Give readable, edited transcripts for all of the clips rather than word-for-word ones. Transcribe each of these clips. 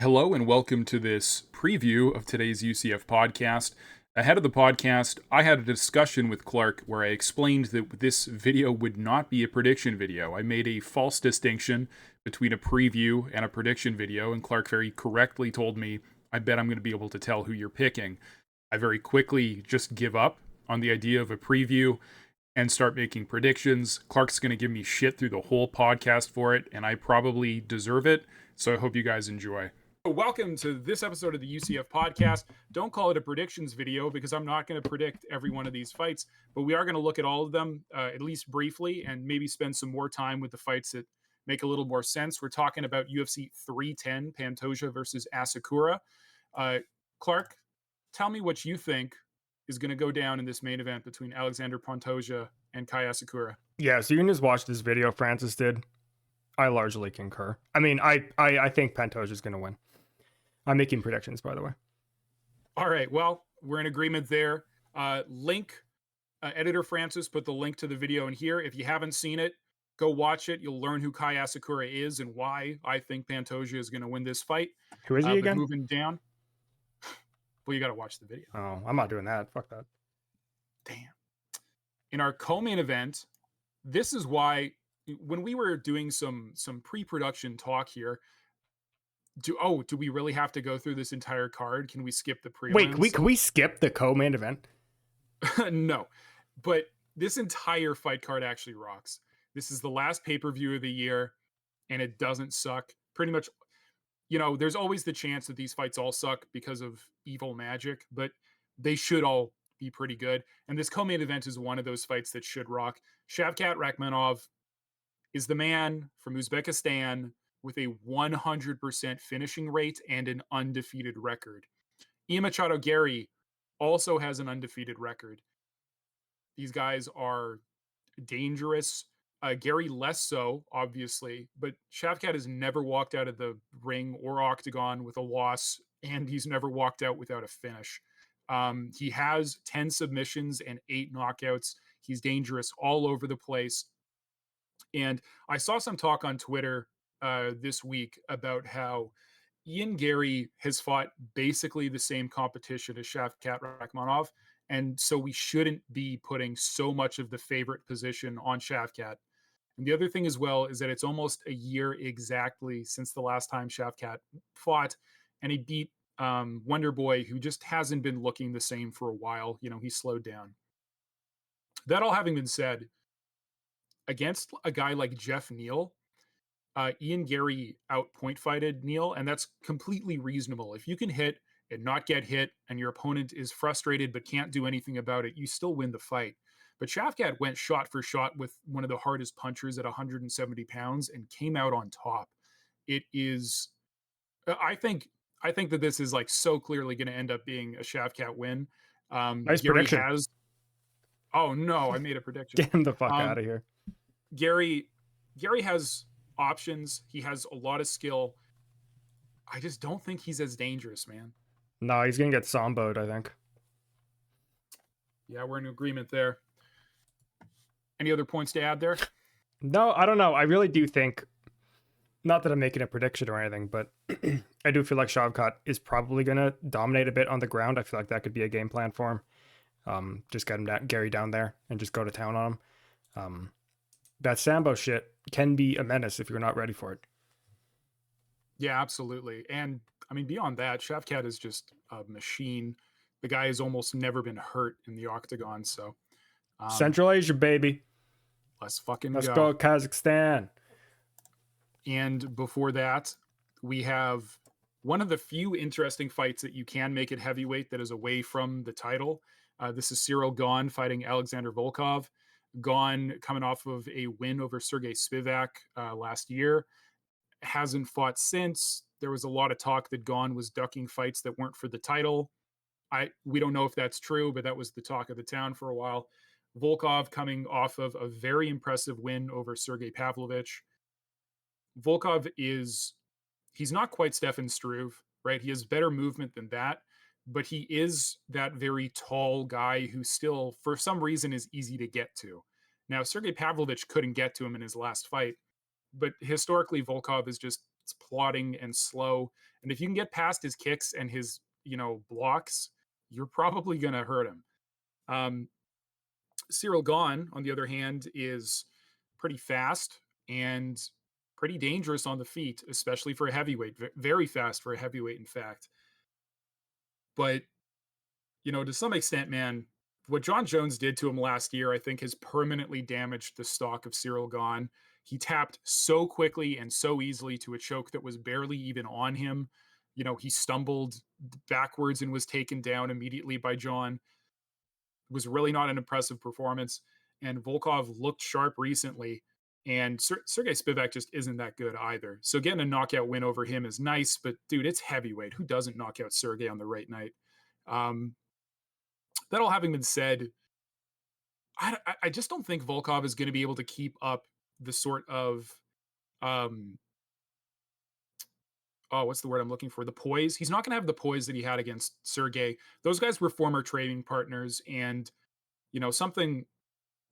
Hello and welcome to this preview of today's UCF podcast. Ahead of the podcast, I had a discussion with Clark where I explained that this video would not be a prediction video. I made a false distinction between a preview and a prediction video, and Clark very correctly told me, I bet I'm going to be able to tell who you're picking. I very quickly just give up on the idea of a preview and start making predictions. Clark's going to give me shit through the whole podcast for it, and I probably deserve it, so I hope you guys enjoy. Welcome to this episode of the UCF podcast. Don't call it a predictions video because I'm not going to predict every one of these fights, but we are going to look at all of them, at least briefly, and maybe spend some more time with the fights that make a little more sense. We're talking about UFC 310, Pantoja versus Asakura. Clark, tell me what you think is going to go down in this main event between Alexander Pantoja and Kai Asakura. Yeah, so you can just watch this video Francis did. I largely concur. I mean, I think Pantoja's going to win. I'm making predictions, by the way. All right. Well, we're in agreement there. Editor Francis put the link to the video in here. If you haven't seen it, go watch it. You'll learn who Kai Asakura is and why I think Pantoja is going to win this fight. Who is he again? Moving down. Well, you got to watch the video. Oh, I'm not doing that. Fuck that. Damn. In our co-main event, this is why when we were doing some pre-production talk here, do we really have to go through this entire card? Can we skip the prelims? Wait, can we skip the co-main event? No, but this entire fight card actually rocks. This is the last pay-per-view of the year, and it doesn't suck. Pretty much, there's always the chance that these fights all suck because of evil magic, but they should all be pretty good. And this co-main event is one of those fights that should rock. Shavkat Rakhmonov is the man from Uzbekistan with a 100% finishing rate and an undefeated record. Ian Machado Gary also has an undefeated record. These guys are dangerous. Gary less so, obviously, but Shavkat has never walked out of the ring or octagon with a loss, and he's never walked out without a finish. He has 10 submissions and 8 knockouts. He's dangerous all over the place. And I saw some talk on Twitter this week about how Ian Gary has fought basically the same competition as Shavkat Rakhmonov, and so we shouldn't be putting so much of the favorite position on Shavkat. And the other thing as well is that it's almost a year exactly since the last time Shavkat fought, and he beat Wonder Boy, who just hasn't been looking the same for a while. He slowed down. That all having been said, against a guy like Jeff Neal, Ian Gary out-point fighted Neal, and that's completely reasonable. If you can hit and not get hit, and your opponent is frustrated but can't do anything about it, you still win the fight. But Shavkat went shot for shot with one of the hardest punchers at 170 pounds and came out on top. It is, I think that this is like so clearly going to end up being a Shavkat win. Nice Gary prediction. Oh no, I made a prediction. Get him the fuck out of here. Gary has options. He has a lot of skill. I just don't think he's as dangerous, man. No, he's gonna get samboed, I think. Yeah, we're in agreement there. Any other points to add there? No, I don't know. I really do think, not that I'm making a prediction or anything, but I do feel like Shavkat is probably gonna dominate a bit on the ground. I feel like that could be a game plan for him. Just get him Gary down there and just go to town on him. That Sambo shit can be a menace if you're not ready for it. Yeah, absolutely. And I mean, beyond that, Shavkat is just a machine. The guy has almost never been hurt in the octagon. So Central Asia, baby. Let's fucking Let's go Kazakhstan. And before that, we have one of the few interesting fights that you can make at heavyweight that is away from the title. This is Cyril Gane fighting Alexander Volkov. Gane coming off of a win over Sergey Spivak last year. Hasn't fought since. There was a lot of talk that Gane was ducking fights that weren't for the title. We don't know if that's true, but that was the talk of the town for a while. Volkov coming off of a very impressive win over Sergey Pavlovich. Volkov he's not quite Stefan Struve, right? He has better movement than that, but he is that very tall guy who still, for some reason, is easy to get to. Now, Sergey Pavlovich couldn't get to him in his last fight, but historically, Volkov is just plodding and slow. And if you can get past his kicks and his, blocks, you're probably going to hurt him. Um, Cyril Gahn, on the other hand, is pretty fast and pretty dangerous on the feet, especially for a heavyweight. Very fast for a heavyweight, in fact. But, to some extent, man, what John Jones did to him last year, I think, has permanently damaged the stock of Cyril Gahn. He tapped so quickly and so easily to a choke that was barely even on him. He stumbled backwards and was taken down immediately by John. It was really not an impressive performance. And Volkov looked sharp recently. And Sergey Spivak just isn't that good either. So getting a knockout win over him is nice, but dude, it's heavyweight. Who doesn't knock out Sergey on the right night? That all having been said, I just don't think Volkov is going to be able to keep up the sort of what's the word I'm looking for? The poise. He's not going to have the poise that he had against Sergey. Those guys were former training partners, and something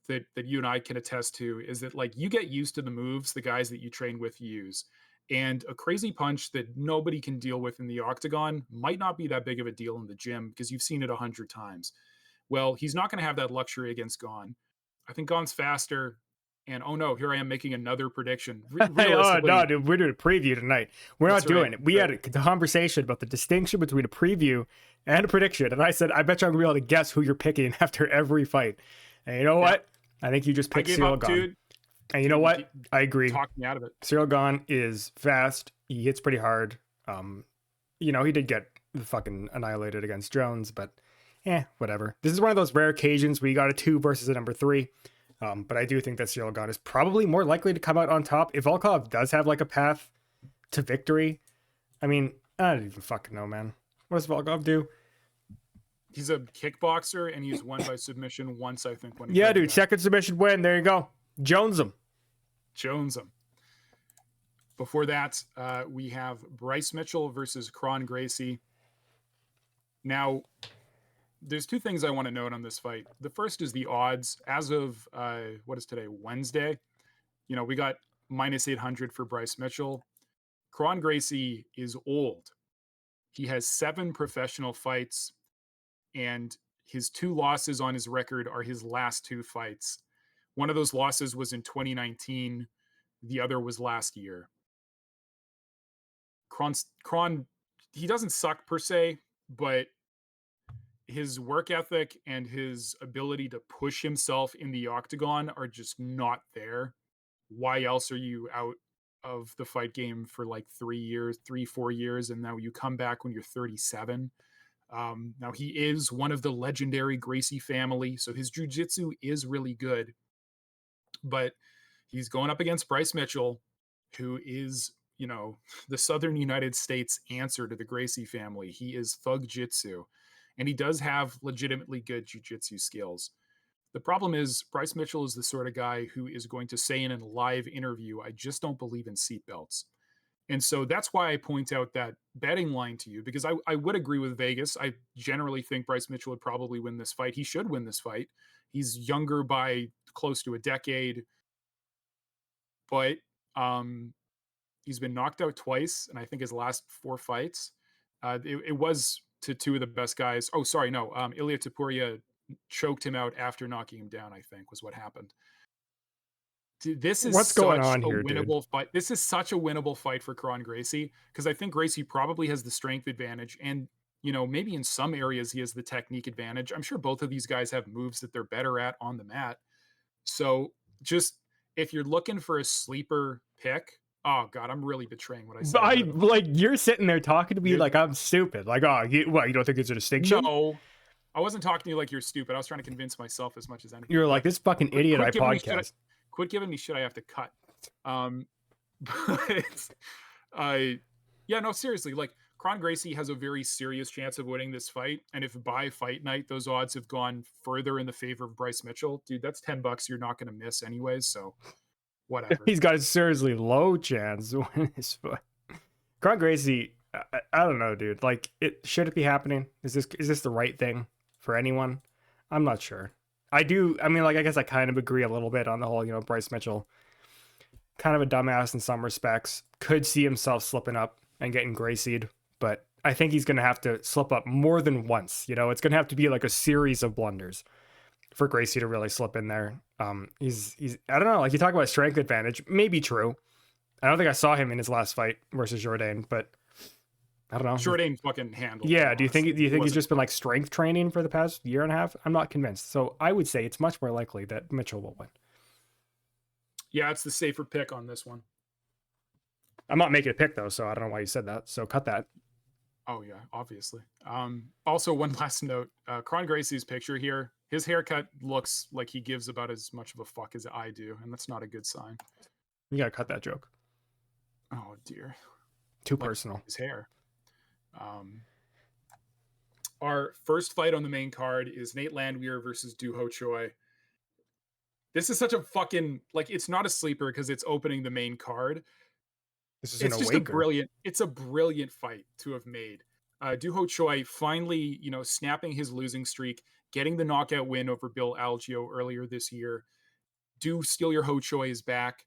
that you and I can attest to is that, like, you get used to the moves the guys that you train with use. And a crazy punch that nobody can deal with in the octagon might not be that big of a deal in the gym because you've seen it 100 times. Well, he's not going to have that luxury against Gahn. I think Gahn's faster. And oh no, here I am making another prediction. Oh no, dude, we're doing a preview tonight. We're not doing it. We had a conversation about the distinction between a preview and a prediction, and I said, I bet you I'm gonna be able to guess who you're picking after every fight. And you know what? I think you just picked Cyril Gahn. Dude. And you know what? I agree. Talk me out of it. Cyril Gahn is fast. He hits pretty hard. He did get fucking annihilated against Jones, but whatever. This is one of those rare occasions where you got a 2 versus a number 3. But I do think that Cyril Gahn is probably more likely to come out on top. If Volkov does have like a path to victory, I mean, I don't even fucking know, man. What does Volkov do? He's a kickboxer, and he's won by submission once, I think. Dude, second submission win. There you go. Jones him. Before that, we have Bryce Mitchell versus Kron Gracie. Now, there's 2 things I want to note on this fight. The first is the odds. As of, what is today, Wednesday? We got minus 800 for Bryce Mitchell. Kron Gracie is old. He has 7 professional fights, and his 2 losses on his record are his last 2 fights. One of those losses was in 2019. The other was last year. Kron, he doesn't suck per se, but his work ethic and his ability to push himself in the octagon are just not there. Why else are you out of the fight game for like 4 years, and now you come back when you're 37? Now he is one of the legendary Gracie family, so his jiu-jitsu is really good, but he's going up against Bryce Mitchell, who is, the Southern United States answer to the Gracie family. He is thug jitsu. And he does have legitimately good jiu-jitsu skills. The problem is Bryce Mitchell is the sort of guy who is going to say in a live interview, I just don't believe in seatbelts. And so that's why I point out that betting line to you, because I would agree with Vegas. I generally think Bryce Mitchell would probably win this fight. He should win this fight. He's younger by close to a decade. But he's been knocked out twice, and I think his last 4 fights, it was to 2 of the best guys. Oh, sorry, no. Ilya Topuria choked him out after knocking him down, I think, was what happened. Dude, this is what's going on here, winnable fight. This is such a winnable fight for Kron Gracie, because I think Gracie probably has the strength advantage, and maybe in some areas he has the technique advantage. I'm sure both of these guys have moves that they're better at on the mat. So just if you're looking for a sleeper pick, oh God, I'm really betraying what I said. You're sitting there talking to me like I'm stupid. Like, you don't think it's a distinction? No, I wasn't talking to you like you're stupid. I was trying to convince myself as much as anything. You're like, this fucking idiot I podcast. Quit giving me shit I have to cut. No, seriously, like Kron Gracie has a very serious chance of winning this fight. And if by fight night, those odds have gone further in the favor of Bryce Mitchell, dude, that's $10 you're not going to miss anyways. So whatever. He's got a seriously low chance to win his fight. Kron Gracie, I don't know, dude. Like, should it be happening? Is this the right thing for anyone? I'm not sure. I guess I kind of agree a little bit on the whole, Bryce Mitchell, kind of a dumbass in some respects, could see himself slipping up and getting Gracied but I think he's going to have to slip up more than once. It's going to have to be like a series of blunders for Gracie to really slip in there. He's I don't know, like you talk about strength advantage, maybe true. I don't think I saw him in his last fight versus Jourdain, but I don't know. Jourdain fucking handled him, Yeah, do you think honestly. It he's wasn't just been close. like strength training for the past year and a half? I'm not convinced. So I would say it's much more likely that Mitchell will win. Yeah, it's the safer pick on this one. I'm not making a pick though, so I don't know why you said that. So cut that. Oh yeah, obviously. Also, one last note: Kron Gracie's picture here. His haircut looks like he gives about as much of a fuck as I do, and that's not a good sign. You gotta cut that joke. Oh dear, Too like personal. his hair. Our first fight on the main card is Nate Landwehr versus Du Ho Choi. This is such a fucking like it's not a sleeper because it's opening the main card. This is an It's just a awaker. brilliant fight to have made. Du Ho Choi finally, snapping his losing streak, getting the knockout win over Bill Algeo earlier this year. Do Steal Your Ho Choi is back.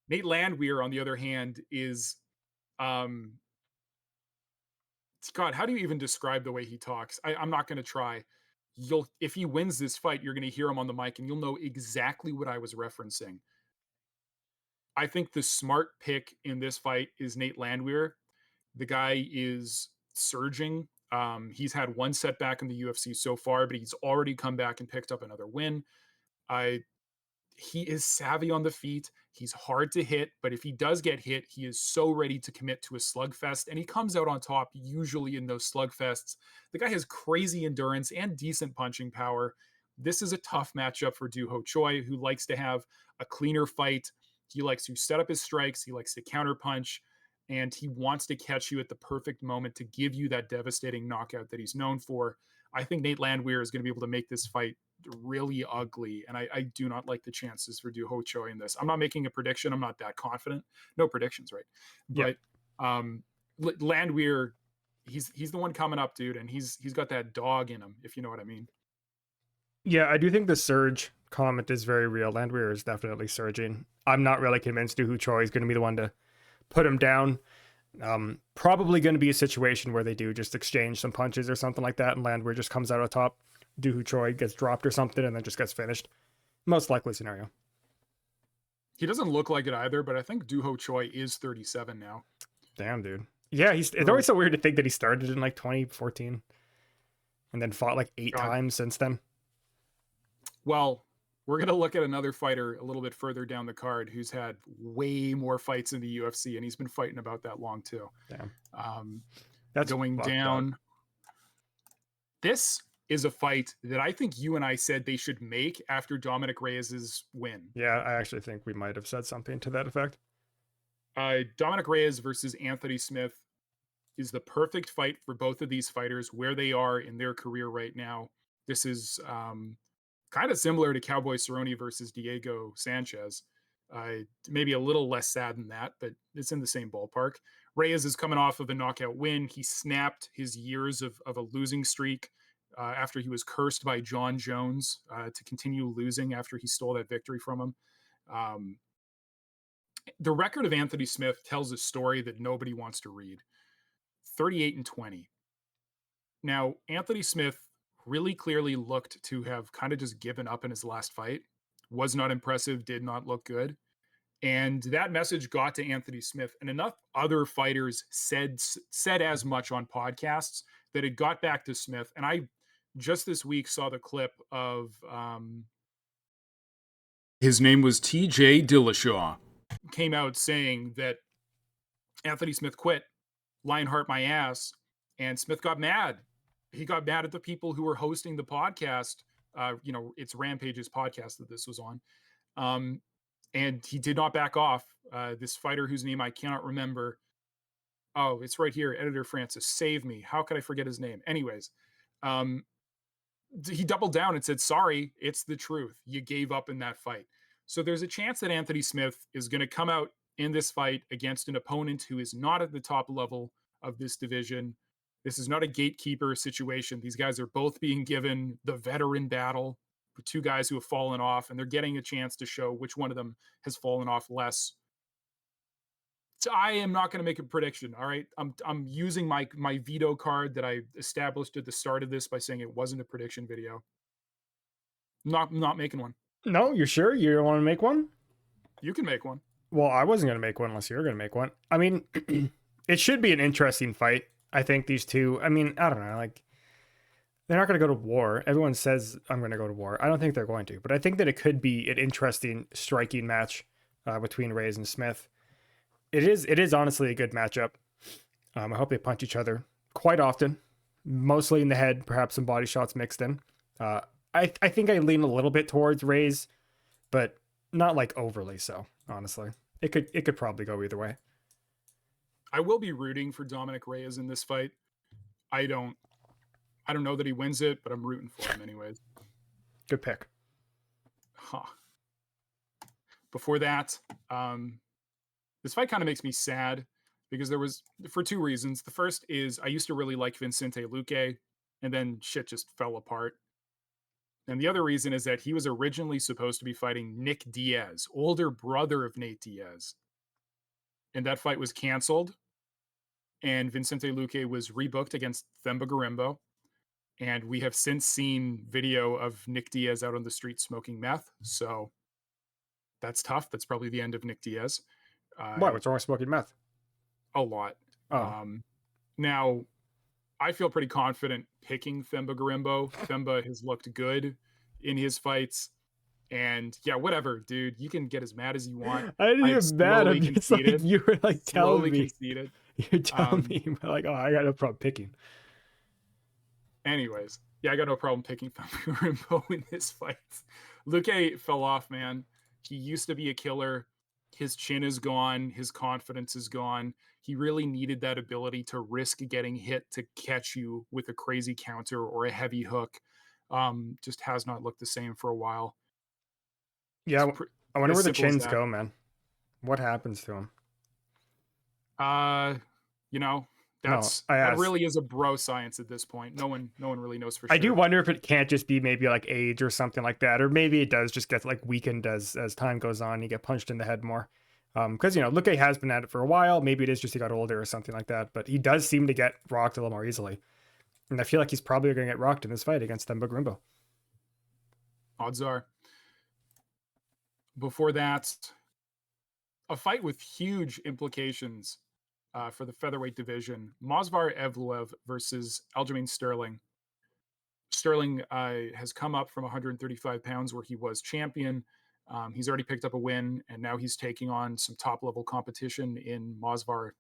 Nate Landwehr, on the other hand, is um God, how do you even describe the way he talks? I'm not gonna try. If he wins this fight, you're gonna hear him on the mic and you'll know exactly what I was referencing. I think the smart pick in this fight is Nate Landwehr. The guy is surging. He's had one setback in the UFC so far, but he's already come back and picked up another win. I He is savvy on the feet. He's hard to hit, but if he does get hit, he is so ready to commit to a slugfest, and he comes out on top usually in those slugfests. The guy has crazy endurance and decent punching power. This is a tough matchup for Du Ho Choi, who likes to have a cleaner fight. He likes to set up his strikes. He likes to counterpunch, and he wants to catch you at the perfect moment to give you that devastating knockout that he's known for. I think Nate Landwehr is going to be able to make this fight really ugly, and I do not like the chances for Du Ho Choi in this. I'm not making a prediction. I'm not that confident. No predictions, right? Yep. But Landwehr, he's the one coming up, dude, and he's got that dog in him, if you know what I mean. Yeah, I do think the surge comment is very real. Landwehr is definitely surging. I'm not really convinced Du Ho Choi is going to be the one to put him down. Probably going to be a situation where they do just exchange some punches or something like that, and Landwehr just comes out on top. Du Ho Choi gets dropped or something, and then just gets finished. Most likely scenario. He doesn't look like it either, but I think Du Ho Choi is 37 now. Damn, dude. Yeah, it's always so weird to think that he started in like 2014 and then fought like 8 times since then. Well, we're going to look at another fighter a little bit further down the card who's had way more fights in the UFC, and he's been fighting about that long too. Damn. That's going down. Up. This is a fight that I think you and I said they should make after Dominic Reyes's win. Yeah, I actually think we might have said something to that effect. Dominic Reyes versus Anthony Smith is the perfect fight for both of these fighters where they are in their career right now. This is kind of similar to Cowboy Cerrone versus Diego Sanchez. Maybe a little less sad than that, but it's in the same ballpark. Reyes is coming off of a knockout win. He snapped his years of a losing streak after he was cursed by John Jones to continue losing after he stole that victory from him. The record of Anthony Smith tells a story that nobody wants to read. 38-20. Now, Anthony Smith really clearly looked to have kind of just given up in his last fight. Was not impressive, did not look good. And that message got to Anthony Smith, and enough other fighters said as much on podcasts that it got back to Smith. And I just this week saw the clip of his name was TJ Dillashaw, came out saying that Anthony Smith quit, Lionheart my ass, and Smith got mad. He got mad at the people who were hosting the podcast. It's Rampage's podcast that this was on. And he did not back off. This fighter whose name I cannot remember. Oh, it's right here. Editor Francis, save me. How could I forget his name? Anyways, he doubled down and said, sorry, it's the truth. You gave up in that fight. So there's a chance that Anthony Smith is going to come out in this fight against an opponent who is not at the top level of this division. This is not a gatekeeper situation. These guys are both being given the veteran battle. Two guys who have fallen off, and they're getting a chance to show which one of them has fallen off less. So I am not going to make a prediction. All right, I'm using my veto card that I established at the start of this by saying it wasn't a prediction video. Not making one. No, you're sure you don't want to make one? You can make one. Well, I wasn't going to make one unless you were going to make one. I mean, it should be an interesting fight. I think these two, I mean, I don't know, like, they're not going to go to war. Everyone says I'm going to go to war. I don't think they're going to, but I think that it could be an interesting, striking match between Reyes and Smith. It is honestly a good matchup. I hope they punch each other quite often, mostly in the head, perhaps some body shots mixed in. I think I lean a little bit towards Reyes, but not like overly so, honestly. It could probably go either way. I will be rooting for Dominic Reyes in this fight. I don't know that he wins it, but I'm rooting for him anyways. Good pick. Huh. Before that, this fight kind of makes me sad because there was, for two reasons. The first is I used to really like Vicente Luque, and then shit just fell apart. And the other reason is that he was originally supposed to be fighting Nick Diaz, older brother of Nate Diaz. And that fight was canceled. And Vicente Luque was rebooked against Themba Gorimbo. And we have since seen video of Nick Diaz out on the street smoking meth. So that's tough. That's probably the end of Nick Diaz. What? What's wrong with smoking meth? A lot. Oh. Now, I feel pretty confident picking Themba Gorimbo. Themba has looked good in his fights. And yeah, whatever, dude. You can get as mad as you want. I didn't even mad. I'm just like, you were like telling me. Conceded. You're telling me, like, oh, I got no problem picking. Anyways, yeah, I got no problem picking Themba Gorimbo in this fight. Luque fell off, man. He used to be a killer. His chin is gone. His confidence is gone. He really needed that ability to risk getting hit to catch you with a crazy counter or a heavy hook. Just has not looked the same for a while. Yeah, I wonder where the chins go, man. What happens to him? You know, that really is a bro science at this point. No one really knows for sure. I do wonder if it can't just be maybe like age or something like that, or maybe it does just get like weakened as time goes on. You get punched in the head more. Because Luque has been at it for a while. Maybe it is just he got older or something like that. But he does seem to get rocked a little more easily, and I feel like he's probably going to get rocked in this fight against Themba Gorimbo. Odds are. Before that, a fight with huge implications for the featherweight division. Movsar Evloev versus Aljamain Sterling. Sterling has come up from 135 pounds where he was champion. He's already picked up a win, and now he's taking on some top-level competition in Movsar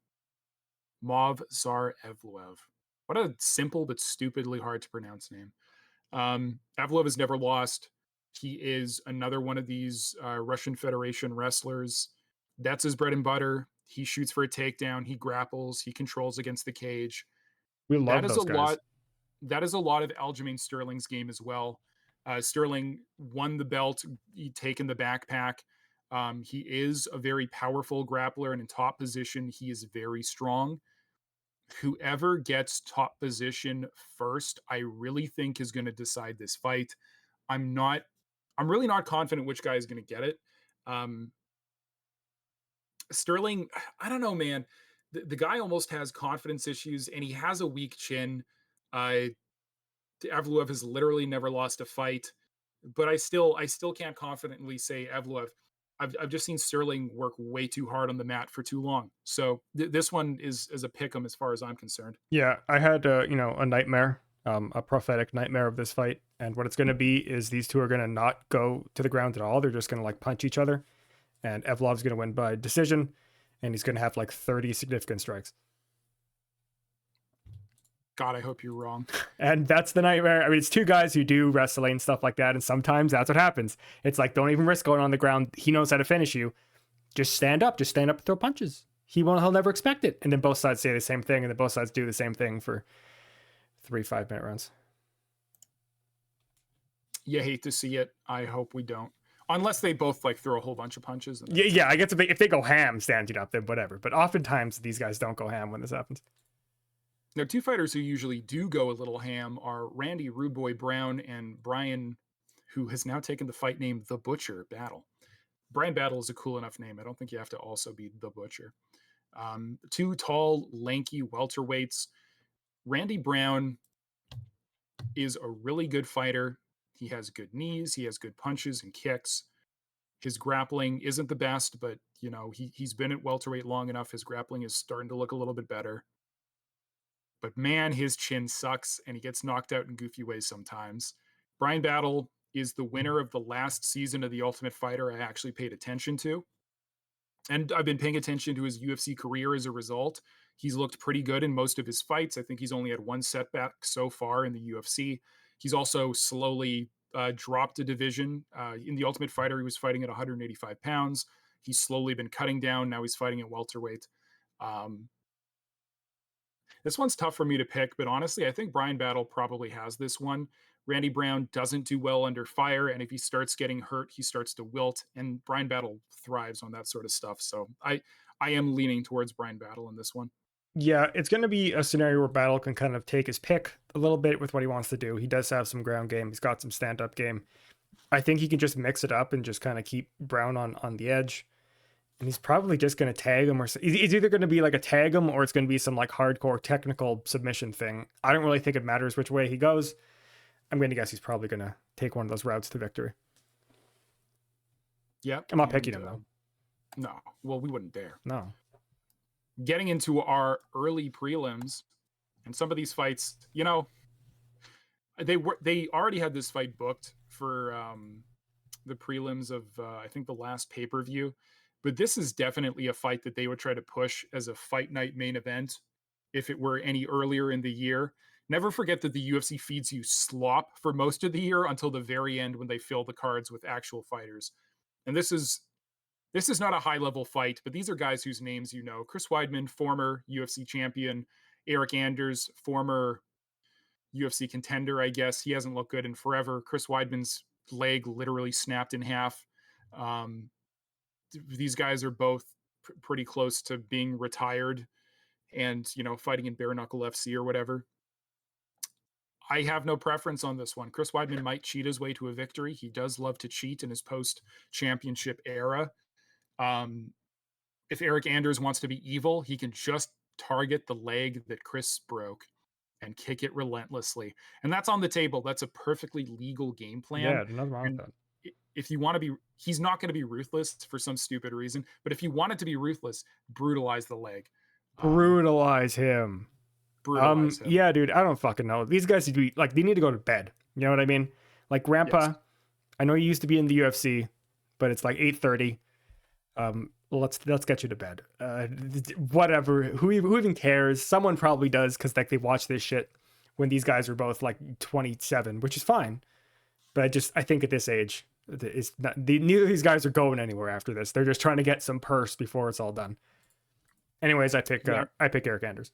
Evloev. What a simple but stupidly hard to pronounce name. Evloev has never lost. He is another one of these Russian Federation wrestlers. That's his bread and butter. He shoots for a takedown. He grapples. He controls against the cage. We love those guys. That is a lot of Aljamain Sterling's game as well. Sterling won the belt, taken the backpack. He is a very powerful grappler, and in top position, he is very strong. Whoever gets top position first, I really think is going to decide this fight. I'm really not confident which guy is going to get it. Sterling, I don't know, man. The guy almost has confidence issues, and he has a weak chin. Evloev has literally never lost a fight, but I still can't confidently say Evloev. I've just seen Sterling work way too hard on the mat for too long. So this one is a pick'em as far as I'm concerned. Yeah, I had a nightmare, a prophetic nightmare of this fight, and what it's going to be is these two are going to not go to the ground at all. They're just going to like punch each other, and Evlov's going to win by decision, and he's going to have like 30 significant strikes. God, I hope you're wrong. And that's the nightmare. I mean, it's two guys who do wrestling and stuff like that, and sometimes that's what happens. It's like, don't even risk going on the ground. He knows how to finish you. Just stand up and throw punches. He'll never expect it. And then both sides say the same thing, and then both sides do the same thing for 3 5-minute rounds. You hate to see it. I hope we don't. Unless they both like throw a whole bunch of punches. Yeah, I guess if they go ham standing up, then whatever. But oftentimes these guys don't go ham when this happens. Now, two fighters who usually do go a little ham are Randy Rude Boy Brown and Brian, who has now taken the fight name The Butcher Battle. Brian Battle is a cool enough name. I don't think you have to also be The Butcher. Two tall, lanky welterweights. Randy Brown is a really good fighter. He has good knees, he has good punches and kicks. His grappling isn't the best, but he's been at welterweight long enough. His grappling is starting to look a little bit better. But man, his chin sucks and he gets knocked out in goofy ways sometimes. Brian Battle is the winner of the last season of The Ultimate Fighter I actually paid attention to. And I've been paying attention to his UFC career as a result. He's looked pretty good in most of his fights. I think he's only had one setback so far in the UFC. He's also slowly dropped a division. In The Ultimate Fighter, he was fighting at 185 pounds. He's slowly been cutting down. Now he's fighting at welterweight. This one's tough for me to pick, but honestly, I think Brian Battle probably has this one. Randy Brown doesn't do well under fire, and if he starts getting hurt, he starts to wilt, and Brian Battle thrives on that sort of stuff. So I am leaning towards Brian Battle in this one. Yeah, it's going to be a scenario where Battle can kind of take his pick a little bit with what he wants to do. He does have some ground game. He's got some stand-up game. I think he can just mix it up and just kind of keep Brown on the edge. And he's probably just going to tag him, or it's either going to be like a tag him or it's going to be some like hardcore technical submission thing. I don't really think it matters which way he goes. I'm going to guess he's probably going to take one of those routes to victory. Yeah. I'm not picking him though. No. Well, we wouldn't dare. No. Getting into our early prelims, and some of these fights, they already had this fight booked for the prelims of I think the last pay-per-view. But this is definitely a fight that they would try to push as a fight night main event if it were any earlier in the year. Never forget that the UFC feeds you slop for most of the year until the very end when they fill the cards with actual fighters. And this is not a high-level fight, but these are guys whose names you know. Chris Weidman, former UFC champion. Eric Anders, former UFC contender, I guess. He hasn't looked good in forever. Chris Weidman's leg literally snapped in half. These guys are both pretty close to being retired and, fighting in bare knuckle FC or whatever. I have no preference on this one. Chris Weidman might cheat his way to a victory. He does love to cheat in his post-championship era. If Eric Anders wants to be evil, he can just target the leg that Chris broke and kick it relentlessly. And that's on the table. That's a perfectly legal game plan. Yeah, nothing wrong with that. If you want to be, he's not going to be ruthless for some stupid reason, but if you want it to be ruthless, brutalize the leg. Brutalize him. Brutalize him. Yeah, dude, I don't fucking know. These guys need to they need to go to bed. You know what I mean? Like Grandpa, yes. I know you used to be in the UFC, but it's like 8:30. Let's get you to bed. Whatever. Who even cares? Someone probably does because like they watch this shit when these guys are both like 27, which is fine. But I think at this age, it's not, neither of these guys are going anywhere after this. They're just trying to get some purse before it's all done. Anyways, I pick Eric Anders.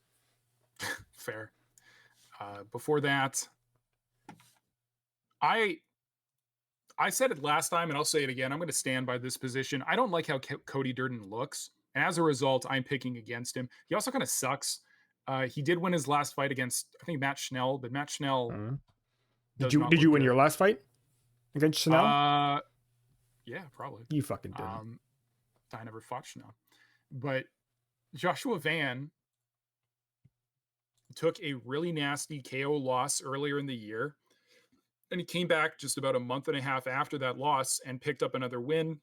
Fair. Before that, I said it last time and I'll say it again. I'm going to stand by this position. I don't like how Cody Durden looks. And as a result, I'm picking against him. He also kind of sucks. He did win his last fight against, I think, Matt Schnell, but Matt Schnell. Did you win your last fight against Schnell? Yeah, probably. You fucking did. I never fought Schnell. But Joshua Van took a really nasty KO loss earlier in the year. And he came back just about a month and a half after that loss and picked up another win.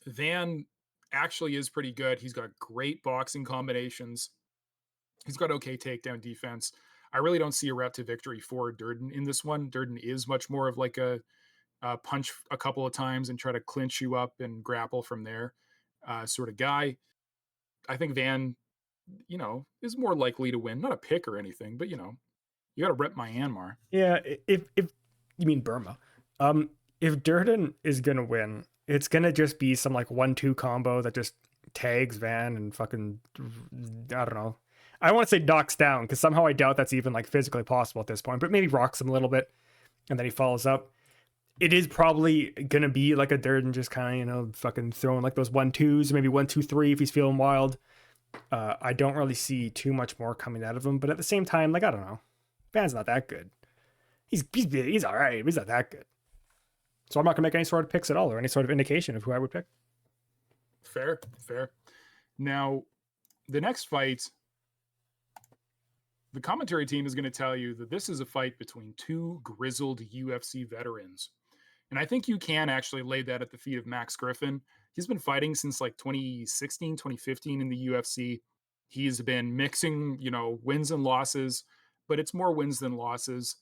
Van actually is pretty good. He's got great boxing combinations. He's got okay takedown defense. I really don't see a route to victory for Durden in this one. Durden is much more of like a punch a couple of times and try to clinch you up and grapple from there sort of guy. I think Van, is more likely to win. Not a pick or anything, but, you got to rep Myanmar. Yeah, if you mean Burma. If Durden is going to win, it's going to just be some like 1-2 combo that just tags Van and fucking, I don't know. I want to say knocks down because somehow I doubt that's even like physically possible at this point, but maybe rocks him a little bit and then he follows up. It is probably going to be like a Durden just kind of, fucking throwing like those 1-2s, maybe 1-2-3 if he's feeling wild. I don't really see too much more coming out of him, but at the same time, like, I don't know. Van's not that good. He's all right, but he's not that good. So I'm not going to make any sort of picks at all or any sort of indication of who I would pick. Fair. Now, the next fight, the commentary team is going to tell you that this is a fight between two grizzled UFC veterans. And I think you can actually lay that at the feet of Max Griffin. He's been fighting since like 2016, 2015 in the UFC. He's been mixing, wins and losses, but it's more wins than losses.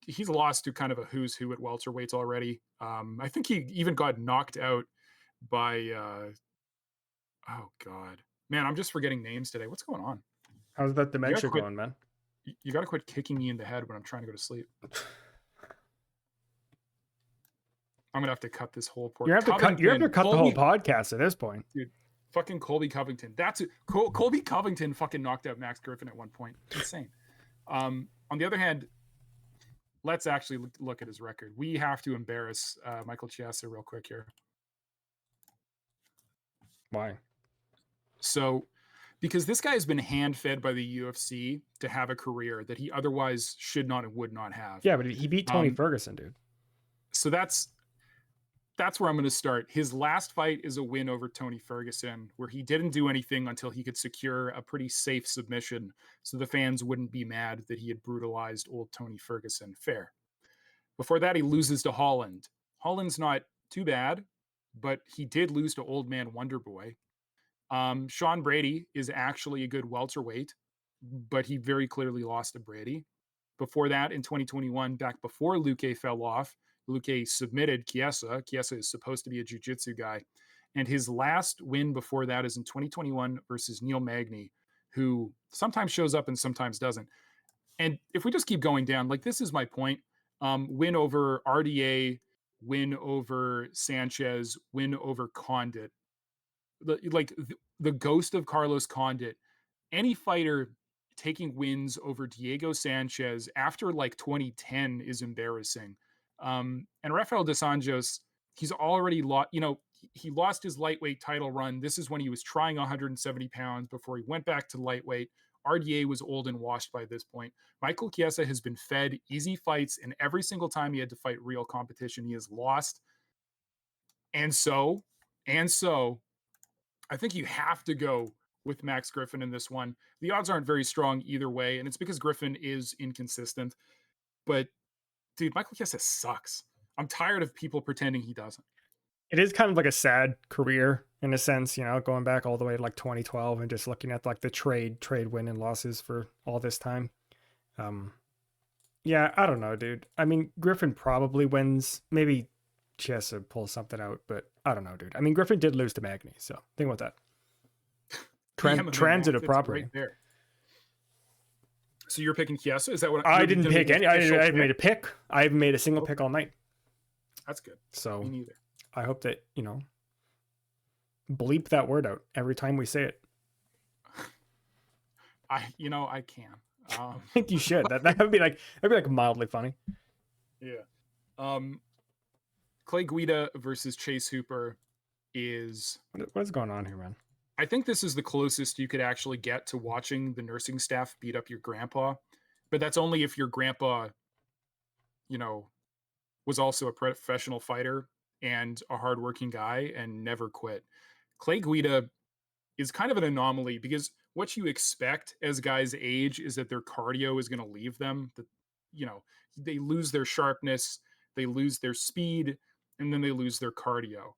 He's lost to kind of a who's who at welterweights already. I think he even got knocked out by, oh God. Man, I'm just forgetting names today. What's going on? How's that dementia going, man? You got to quit kicking me in the head when I'm trying to go to sleep. I'm gonna have to cut this whole port. You have to cut the whole podcast at this point, dude. Fucking Colby Covington. That's it. Colby Covington fucking knocked out Max Griffin at one point. Insane. On the other hand, let's actually look at his record. We have to embarrass Michael Chiesa real quick here. Why? So, because this guy has been hand-fed by the UFC to have a career that he otherwise should not and would not have. Yeah, but he beat Tony Ferguson, dude. So that's where I'm going to start. His last fight is a win over Tony Ferguson, where he didn't do anything until he could secure a pretty safe submission, so the fans wouldn't be mad that he had brutalized old Tony Ferguson. Fair. Before that, he loses to Holland. Holland's not too bad, but he did lose to old man Wonderboy. Sean Brady is actually a good welterweight, but he very clearly lost to Brady. Before that, in 2021, back before Luque fell off, Luque submitted Chiesa. Chiesa is supposed to be a jiu-jitsu guy. And his last win before that is in 2021 versus Neil Magny, who sometimes shows up and sometimes doesn't. And if we just keep going down, like, this is my point. Win over RDA, win over Sanchez, win over Condit. The ghost of Carlos Condit. Any fighter taking wins over Diego Sanchez after like 2010 is embarrassing. And Rafael dos Anjos, he's already lost, he lost his lightweight title run. This is when he was trying 170 pounds before he went back to lightweight. RDA was old and washed by this point. Michael Chiesa has been fed easy fights, and every single time he had to fight real competition, he has lost. And so I think you have to go with Max Griffin in this one. The odds aren't very strong either way, and it's because Griffin is inconsistent. But dude, Michael Chiesa sucks. I'm tired of people pretending he doesn't. It is kind of like a sad career in a sense, going back all the way to like 2012 and just looking at like the trade win and losses for all this time. Yeah, I don't know, dude. I mean, Griffin probably wins. Maybe Chiesa pulls something out, but I don't know, dude. I mean, Griffin did lose to Magny, so think about that. Transitive property. Right there. So you're picking Chiesa? Is that what I didn't pick any? I haven't made a pick. I haven't made a single pick all night. That's good. So me neither. I hope that bleep that word out every time we say it. I can. I think you should. That'd be like mildly funny. Yeah. Clay Guida versus Chase Hooper is... What is going on here, man? I think this is the closest you could actually get to watching the nursing staff beat up your grandpa. But that's only if your grandpa, was also a professional fighter and a hardworking guy and never quit. Clay Guida is kind of an anomaly because what you expect as guys age is that their cardio is going to leave them. That, they lose their sharpness, they lose their speed, and then they lose their cardio.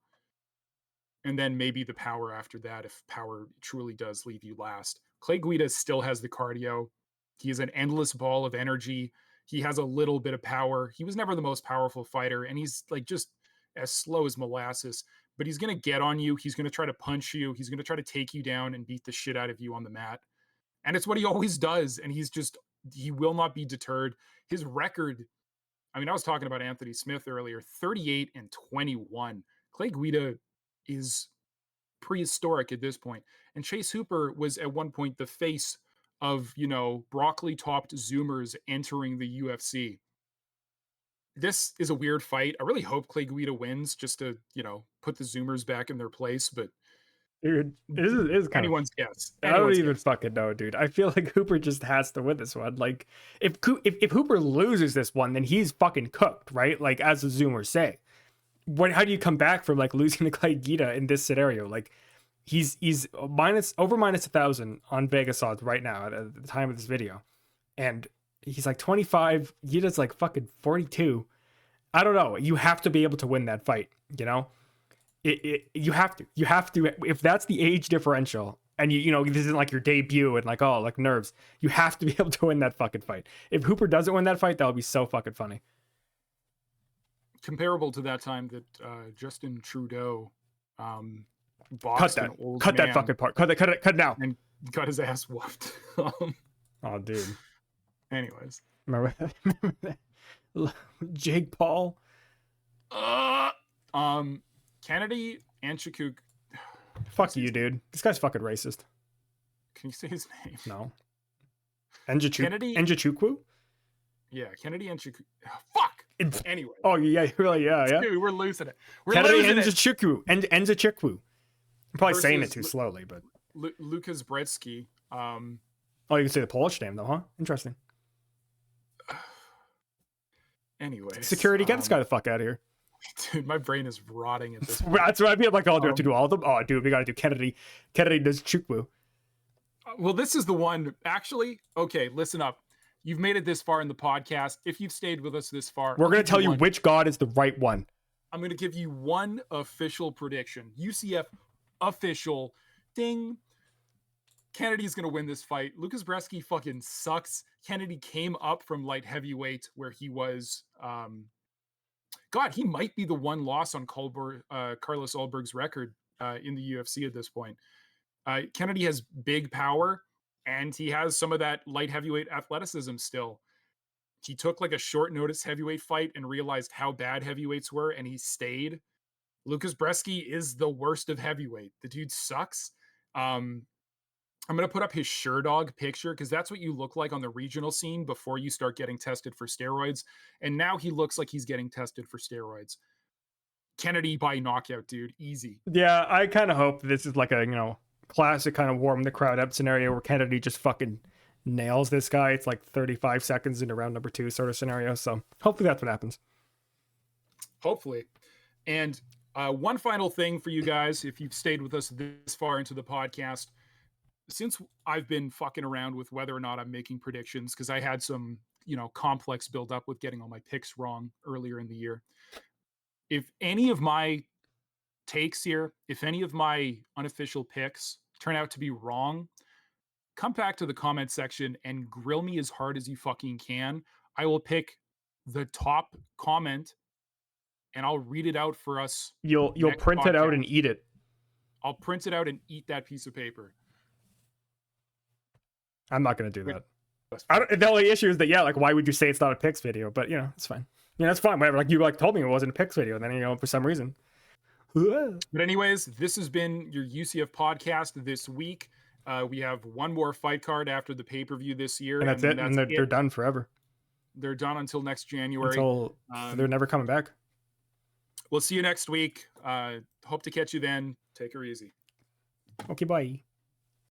And then maybe the power after that, if power truly does leave you last. Clay Guida still has the cardio. He is an endless ball of energy. He has a little bit of power. He was never the most powerful fighter, and he's like just as slow as molasses. But he's going to get on you. He's going to try to punch you. He's going to try to take you down and beat the shit out of you on the mat. And it's what he always does. And he will not be deterred. His record, I mean, I was talking about Anthony Smith earlier, 38-21. Clay Guida is prehistoric at this point. And Chase Hooper was at one point the face of, broccoli topped Zoomers entering the UFC. This is a weird fight. I really hope Clay Guida wins just to, put the Zoomers back in their place. But dude, this is kind anyone's guess. I don't even fucking know, dude. I feel like Hooper just has to win this one. Like, if Hooper loses this one, then he's fucking cooked, right? Like, as the Zoomers say. How do you come back from like losing to Clay Guida in this scenario? Like, He's over minus 1,000 on Vegas odds right now at the time of this video, and he's like 25. He does like fucking 42. I don't know. You have to be able to win that fight. You know, you have to. You have to. If that's the age differential, and you know this isn't like your debut and like oh like nerves, you have to be able to win that fucking fight. If Hooper doesn't win that fight, that would be so fucking funny. Comparable to that time that Justin Trudeau Cut that. Cut that fucking part. Cut it now. And got his ass whooped. Oh, dude. Anyways. Remember that? Jake Paul. Kennedy Anchukwu. Fuck you, dude. This guy's fucking racist. Can you say his name? No. Njachukwu? Yeah, Kennedy Anchukwu. Fuck! Anyway. Oh, yeah, really, yeah. Dude, we're losing it. Kennedy Njachukwu. I'm probably saying it too slowly, but... Lucas Brzeski. Oh, you can say the Polish name, though, huh? Interesting. Anyway. Security, get this guy the fuck out of here. Dude, my brain is rotting at this point. That's what I mean. Like, oh, do we have to do all of them? Oh, dude, we got to do Kennedy Njachukwu. Well, this is the one. Actually, okay, listen up. You've made it this far in the podcast. If you've stayed with us this far, we're going to tell you which god is the right one. I'm going to give you one official prediction. UCF official. Ding. Kennedy's going to win this fight. Lucas Brzeski fucking sucks. Kennedy came up from light heavyweight where he was... God, he might be the one loss on Carlos Ulberg's record in the UFC at this point. Kennedy has big power, and he has some of that light heavyweight athleticism still. He took like a short notice heavyweight fight and realized how bad heavyweights were, and he stayed. Lucas Brzeski is the worst of heavyweight. The dude sucks. I'm going to put up his Sherdog picture because that's what you look like on the regional scene before you start getting tested for steroids. And now he looks like he's getting tested for steroids. Kennedy by knockout, dude. Easy. Yeah, I kind of hope this is like a, you know, classic kind of warm the crowd up scenario where Kennedy just fucking nails this guy. It's like 35 seconds into round number 2 sort of scenario. So hopefully that's what happens. Hopefully. And one final thing for you guys, if you've stayed with us this far into the podcast, since I've been fucking around with whether or not I'm making predictions, because I had some, you know, complex build up with getting all my picks wrong earlier in the year. If any of my takes here, if any of my unofficial picks turn out to be wrong, come back to the comment section and grill me as hard as you fucking can. I will pick the top comment and I'll read it out for us. You'll print it out and eat it. I'll print it out and eat that piece of paper. I'm not going to do that. The only issue is that, yeah, like, why would you say it's not a picks video? But, you know, it's fine. You know, it's fine. Whatever. Like, you told me it wasn't a picks video. And then, you know, for some reason. But anyways, this has been your UCF podcast this week. We have one more fight card after the pay-per-view this year. And that's it. And they're done forever. They're done until next January. Until they're never coming back. We'll see you next week. Hope to catch you then. Take her easy. Okay, bye.